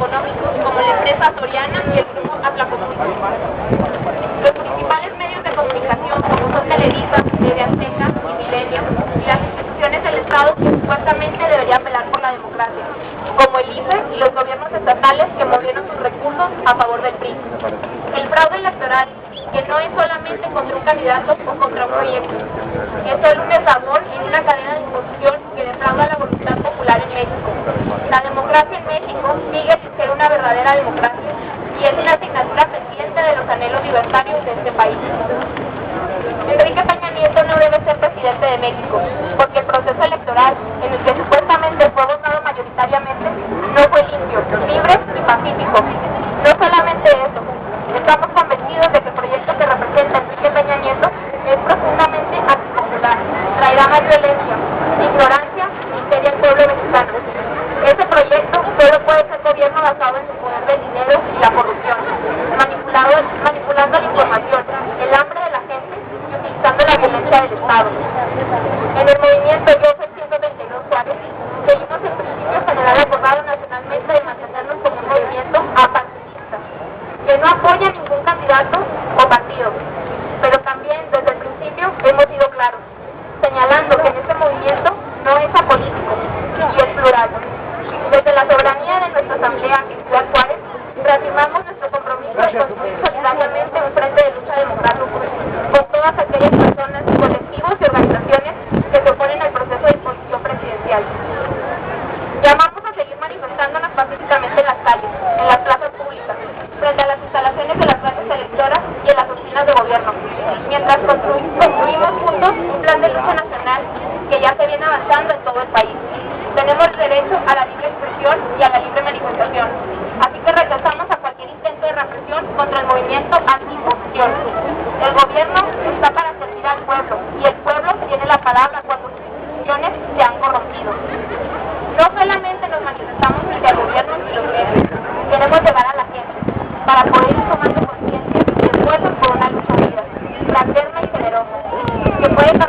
económicos como la empresa Soriana y el grupo Atlacomulco. Los principales medios de comunicación como son Televisa, TV Azteca y Milenio y las instituciones del Estado que supuestamente deberían velar por la democracia, como el IFE y los gobiernos estatales que movieron sus recursos a favor del PRI. El fraude electoral, que no es solamente contra un candidato o contra un proyecto, es solo un eslabón en una cadena de imposición que defrauda la voluntad popular en México. La democracia en México sigue sin ser una verdadera democracia y es una asignatura pendiente de los anhelos libertarios de este país. Enrique Peña Nieto no debe ser presidente de México, porque el proceso electoral en el que supuestamente fue votado mayoritariamente no fue limpio, libre y pacífico. No solamente eso, estamos convencidos de que el proyecto que representa Enrique Peña Nieto es profundamente antipopular, traerá más violencia, ignorancia y miseria al pueblo mexicano. Ese proyecto solo puede ser gobierno basado en el poder del dinero y la corrupción, manipulando la información, el hambre de la gente y utilizando la violencia del Estado. En el movimiento Yo Soy 132 Juárez, seguimos el principio general acordado nacionalmente de mantenernos como un movimiento apartidista, que no apoya ningún candidato o partido, pero también desde el principio hemos sido claros, señalando que en este movimiento no es apolítico y es plural. Desde la soberanía de nuestra asamblea en Ciudad Juárez, reafirmamos nuestro compromiso de construir solidariamente un frente de lucha democrático con todas aquellas personas, colectivos y organizaciones que se oponen al proceso de imposición presidencial. Llamamos a seguir manifestándonos pacíficamente en las calles, en las plazas públicas, frente a las instalaciones de las clases electoras y en las oficinas de gobierno, mientras construimos juntos un plan de lucha nacional que ya se viene avanzando en todo el país. Tenemos derecho a la libre expresión y a la libre manifestación, así que rechazamos a cualquier intento de represión contra el movimiento anti-imposición. El gobierno está para servir al pueblo y el pueblo tiene la palabra cuando sus instituciones se han corrompido. No solamente nos manifestamos frente al gobierno y los medios, queremos llegar a la gente para poder ir tomando conciencia de esfuerzos por una lucha unida, fraterna y generosa, que puede